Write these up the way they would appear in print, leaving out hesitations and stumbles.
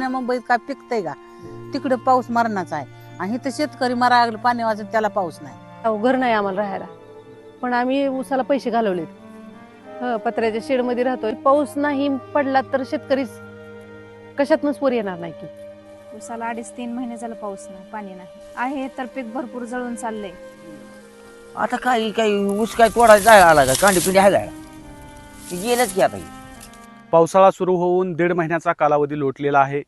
पुण्या मुंबईत काय पिकतंय का? तिकडे पाऊस मरणाचा आहे आणि इथं शेतकरी मरायला लागलं पाणी वाजून त्याला पाऊस नाही. घर नाही आम्हाला राहायला, पण आम्ही उसाला पैसे घालवलेत. पत्र्याच्या शेडमध्ये राहतोय. पाऊस नाही पडला तर शेतकरी कशातनच वर येणार नाही की. उसाला 2.5-3 महिने झालं पाऊस नाही, पाणी नाही आहे तर पीक भरपूर जळून चाललंय. आता काही ऊस काय तोडायला जायला आला का? कांडी पिंडी आहे जायला गेलंच की आता. पावसाळा सुरू होऊन 1.5 महिन्याचा कालावधी लोटलेला आहे.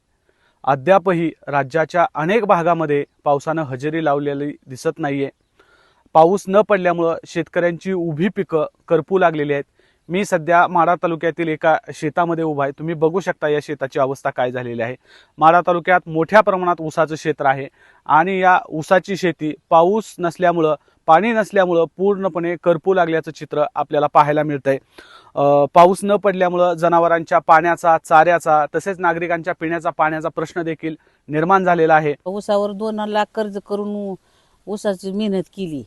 अद्यापही राज्याच्या अनेक भागामध्ये पावसानं हजेरी लावलेली दिसत नाहीये. पाऊस न पडल्यामुळं शेतकऱ्यांची उभी पिकं करपू लागलेली आहेत. मी सध्या माढा तालुक्यातील एका शेतामध्ये उभा आहे. तुम्ही बघू शकता या शेताची अवस्था काय झालेली आहे. माढा तालुक्यात मोठ्या प्रमाणात ऊसाचं क्षेत्र आहे आणि या ऊसाची शेती पाऊस नसल्यामुळं, पाणी नसल्यामुळं पूर्णपणे करपू लागल्याचं चित्र आपल्याला पाहायला मिळतंय. पाऊस न पडल्यामुळं जनावरांच्या पाण्याचा, चाऱ्याचा तसेच नागरिकांच्या पिण्याचा पाण्याचा प्रश्न देखील निर्माण झालेला आहे. ऊसावर 2 लाख कर्ज करून ऊसाची मेहनत केली,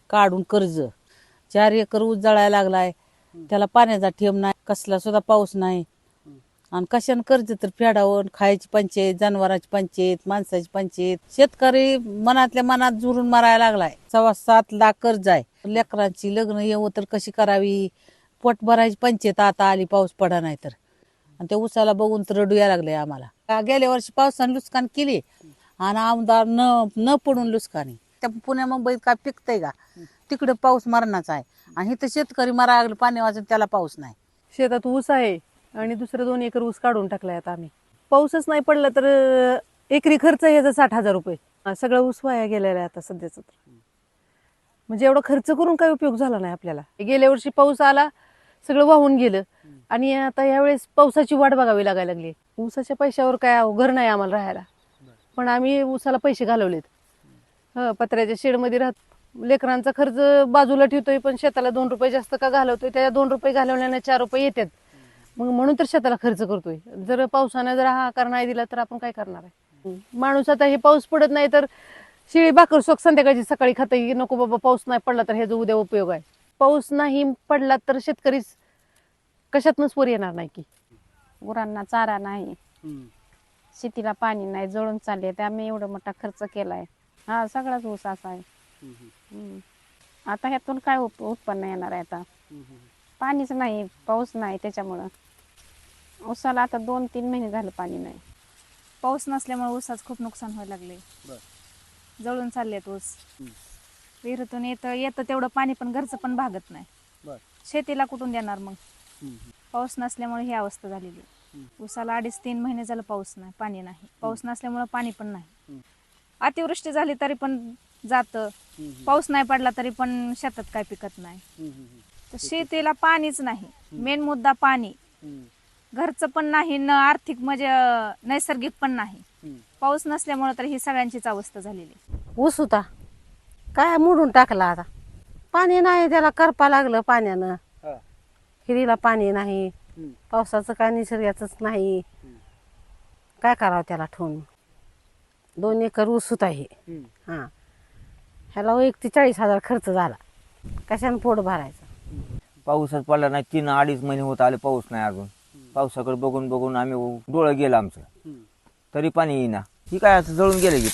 काढून कर्ज. 4 एकर ऊस जळायला लागलाय, त्याला पाण्याचा ठेम नाही, कसला सुद्धा पाऊस नाही. आणि कशाने कर्ज तर फेडावं, खायची पंचायत, जनावरांची पंचायत, माणसाची पंचायत. शेतकरी मनातल्या मनात जुरून मारायला लागलाय. 7.25 लाख कर्ज आहे. लेकरांची लग्न येऊ तर कशी करावी, पोट भरायची पंचायत आता आली पाऊस पडा नाही तर. आणि त्या ऊसाला बघून तर रडू यायला लागले आम्हाला. गेल्या वर्षी पावसाने नुकसान केली आणि आमदार न पडून नुकसानी. त्या पुण्या मुंबईत काय पिकतंय का? तिकडे पाऊस मरणाचा आहे आणि इथं शेतकरी मरायला लागलं पाणी वाजून त्याला पाऊस नाही. शेतात ऊस आहे आणि दुसरं 2 एकर ऊस काढून टाकलाय आता आम्ही. पाऊसच नाही पडला तर एकरी खर्च याचा 60,000 रुपये. सगळं ऊस वाया गेलेला आहे आता सध्याच. म्हणजे एवढा खर्च करून काही उपयोग झाला नाही आपल्याला. गेल्या वर्षी पाऊस आला, सगळं वाहून गेलं आणि आता यावेळेस पावसाची वाट बघावी लागायला लागली. ऊसाच्या पैशावर काय घर नाही आम्हाला राहायला, पण आम्ही ऊसाला पैसे घालवलेत. पत्र्याच्या शेडमध्ये राहत. लेकरांचा खर्च बाजूला ठेवतोय, पण शेताला 2 रुपये जास्त का घालवतोय? त्या 2 रुपये घालवल्याने 4 रुपये येतात. मग म्हणून तर शेताला खर्च करतोय. जर पावसाने जर हाकार नाही दिला तर आपण काय करणार आहे? माणूस आता हे पाऊस पडत नाही तर शिळी भाकर सोक संध्याकाळची सकाळी खाता की नको बाबा पाऊस नाही पडला तर ह्याचा उद्या उपयोग आहे. पाऊस नाही पडला तर शेतकरी कशातनच वर येणार नाही की. गुरांना चारा नाही, शेतीला पाणी नाही, जळून चालले. त्यामुळे एवढा मोठा खर्च केलाय. हा सगळाच ऊस असा आहे. आता ह्यातून काय उत्पन्न येणार आहे? आता पाणीच नाही, पाऊस नाही, त्याच्यामुळं ऊसाला आता 2-3 महिने झालं पाणी नाही. पाऊस नसल्यामुळे ऊसाचं खूप नुकसान व्हायला लागले. जळून चाललेत ऊस. विहिरीतून येतं तेवढं पाणी पण घरचं पण भागत नाही. शेतीला कुठून देणार मग? पाऊस नसल्यामुळे ही अवस्था झालेली. ऊसाला 2.5-3 महिने झालं पाऊस नाही, पाणी नाही. पाऊस नसल्यामुळे पाणी पण नाही. अतिवृष्टी झाली तरी पण जातं, पाऊस नाही पडला तरी पण शेतात काय पिकत नाही. तर शेतीला पाणीच नाही. मेन मुद्दा पाणी. घरचं पण नाही न आर्थिक म्हणजे नैसर्गिक पण नाही. पाऊस नसल्यामुळे तर ही सगळ्यांचीच अवस्था झालेली. ऊस होता काय मोडून टाकला. आता पाणी नाही, त्याला करपा लागलं पाण्यानं. हिरीला पाणी नाही, पावसाचं काय निसर्गाचंच नाही. काय करावं त्याला ठेवून? 2 एकर ऊस होता हे. ह्याला वैयक्तिक 40,000 खर्च झाला. कशाने पोट भरायचं? पाऊसच पडला नाही. 3-2.5 महिने होत आले पाऊस नाही अजून. पावसाकडे बघून बघून आम्ही डोळं गेलं आमचं, तरी पाणी येईना. ही काय असं जळून गेलं की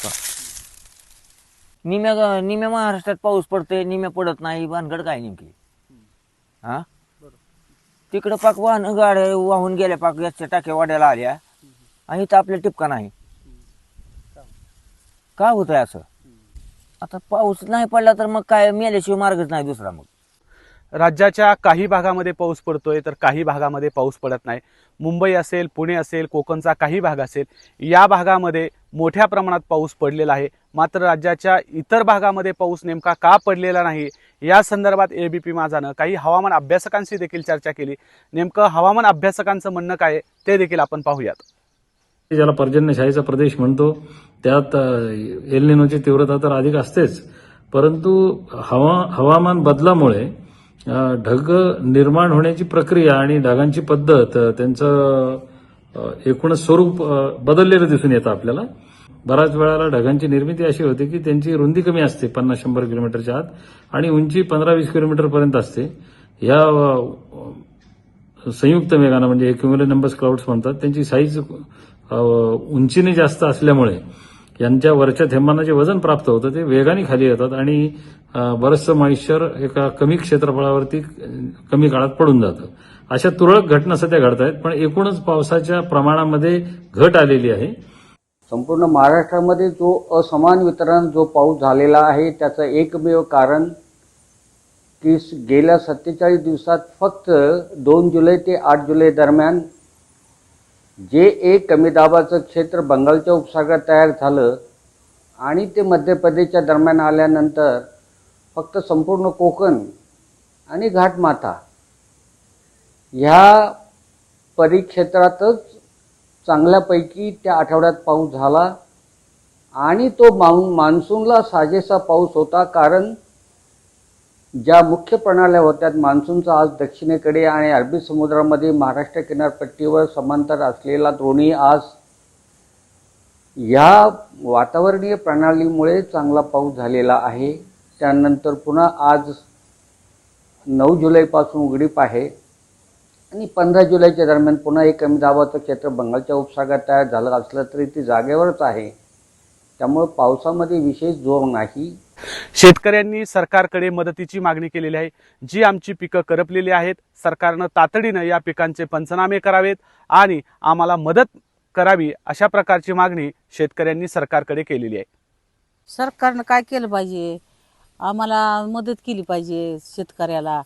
निम्या महाराष्ट्रात पाऊस पडतोय, निम्या पडत नाही. भानगड काय नेमकी? हा तिकडं पाक वाहन गाड्या वाहून गेल्या, पाक गॅसच्या टाक्या वाड्याला आल्या आणि इथं आपल्या टिपका नाही. का होतंय असं? आता पाऊस नाही पडला तर मग काय मेल्याशिवाय मार्गच नाही दुसरा. मग राज्याच्या काही भागामध्ये पाऊस पडतोय तर काही भागामध्ये पाऊस पडत नाही. मुंबई असेल, पुणे असेल, कोकणचा काही भाग असेल, या भागामध्ये मोठ्या प्रमाणात पाऊस पडलेला आहे. मात्र राज्याच्या इतर भागामध्ये पाऊस नेमका का पडलेला नाही या संदर्भात एबीपी माझानं काही हवामान अभ्यासकांशी देखील चर्चा केली. नेमकं हवामान अभ्यासकांचं म्हणणं काय आहे ते देखील आपण पाहूयात. ज्याला पर्जन्यशाहीचा प्रदेश म्हणतो त्यात एल निनोची तीव्रता तर अधिक असतेच, परंतु हवामान बदलामुळे ढग निर्माण होण्याची प्रक्रिया आणि ढगांची पद्धत, त्यांचं एकूणच स्वरूप बदललेलं दिसून येतं आपल्याला. बऱ्याच वेळेला ढगांची निर्मिती अशी होते की त्यांची रुंदी कमी असते 50-100 किलोमीटरच्या आत आणि उंची 15-20 किलोमीटरपर्यंत असते. या संयुक्त मेघानं म्हणजे क्युम्युलोनिंबस क्लाउड्स म्हणतात, त्यांची साईज उंचीने जास्त असल्यामुळे यांच्या वरच्या थेंबांना जे वजन प्राप्त होतं ते वेगाने खाली येतात आणि बरंचसं मॉइश्चर एका कमी क्षेत्रफळावरती कमी काळात पडून जातं. अशा तुरळक घटना सध्या घडत आहेत, पण एकूणच पावसाच्या प्रमाणामध्ये घट आलेली आहे. संपूर्ण महाराष्ट्रामध्ये जो असमान वितरण जो पाऊस झालेला आहे त्याचं एकमेव कारण की गेल्या 47 दिवसात फक्त 2 जुलै ते 8 जुलै दरम्यान जे एक कमी दाबाचं क्षेत्र बंगालच्या उपसागरात तयार झालं आणि ते मध्य प्रदेशच्या दरम्यान आल्यानंतर फक्त संपूर्ण कोकण आणि घाटमाथा ह्या परिक्षेत्रातच चांगल्यापैकी त्या आठवड्यात पाऊस झाला आणि तो मान्सूनला साजेसा पाऊस होता. कारण ज्या मुख्य प्रणाल्या होत्या मान्सूनचा आज दक्षिणेकडे आणि अरबी समुद्रामध्ये महाराष्ट्र किनारपट्टीवर समांतर असलेला द्रोणी आज या वातावरणीय प्रणालीमुळे चांगला पाऊस झालेला आहे. त्यानंतर पुन्हा आज 9 जुलैपासून उघडीप आहे आणि 15 जुलैच्या दरम्यान पुन्हा एक कमी दाबाचं क्षेत्र बंगालच्या उपसागरात तयार झालं असलं तरी ती जागेवरच आहे. त्यामुळे पावसामध्ये विशेष जोर नाही. शेतकऱ्यांनी सरकारकडे मदतीची मागणी केलेली आहे. जी आमची पिकं करपलेली आहेत, सरकारनं तातडीनं या पिकांचे पंचनामे करावेत आणि आम्हाला मदत करावी, अशा प्रकारची मागणी शेतकऱ्यांनी सरकारकडे केलेली आहे. सरकारनं काय केलं पाहिजे, आम्हाला मदत केली पाहिजे शेतकऱ्याला.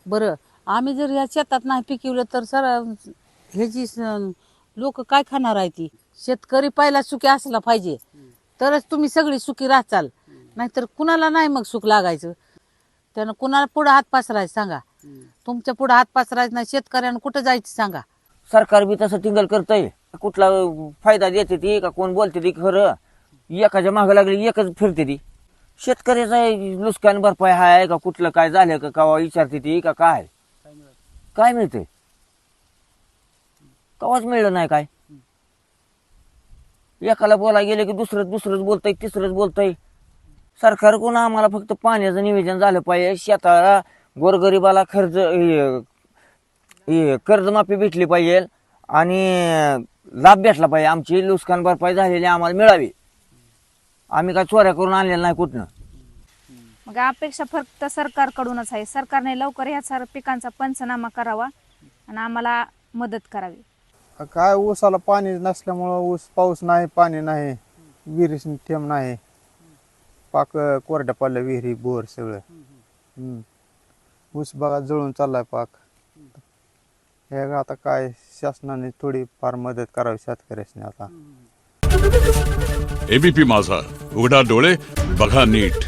बरं, आम्ही जर ह्या शेतात नाही पिकवलं तर सर ह्याची लोक काय खाणार आहे? ती शेतकरी पहिला सुखी असला पाहिजे तरच तुम्ही सगळी सुखी राहचाल, नाहीतर कुणाला नाही मग सुख लागायचं. त्यानं कुणाला पुढे हात पसरायचं सांगा? तुमच्या पुढे हात पसरायचं नाही, शेतकऱ्यानं कुठं जायचं सांगा? सरकार बी तसं टिंगल करतंय. कुठला फायदा देते ती का कोण बोलते ती खरं? एकाच्या मागं लागली एकच फिरते ती. शेतकऱ्याचा नुकसान भरपाई आहे का कुठलं काय झालं का विचारते ती का काय मिळते? कवाच मिळलं नाही काय. एकाला बोला गेले की दुसरंच बोलतंय, तिसरंच बोलतंय. सरकार कोण आम्हाला फक्त पाण्याचं नियोजन झालं पाहिजे, शेताला गोरगरिबाला कर्जमाफी भेटली पाहिजे आणि लाभ भेटला पाहिजे. आमची नुकसान भरपाई झालेली आम्हाला मिळावी. आम्ही काय चोऱ्या करून आणलेलं नाही कुठनं. मग अपेक्षा फक्त सरकारकडूनच आहे. सरकारने लवकर ह्या साऱ्या पिकांचा पंचनामा करावा आणि आम्हाला मदत करावी. काय ऊसाला पाणी नसल्यामुळं ऊस पाऊस नाही, पाणी नाही, विहिरी थेंब नाही, पाक कोरड्या पडल्या विहिरी बोर सगळं. ऊस बघा जळून चाललाय पाक. हे आता काय शासनाने थोडी फार मदत करावी शेतकऱ्यासनी. आता एबीपी माझा, उघडा डोळे बघा नीट.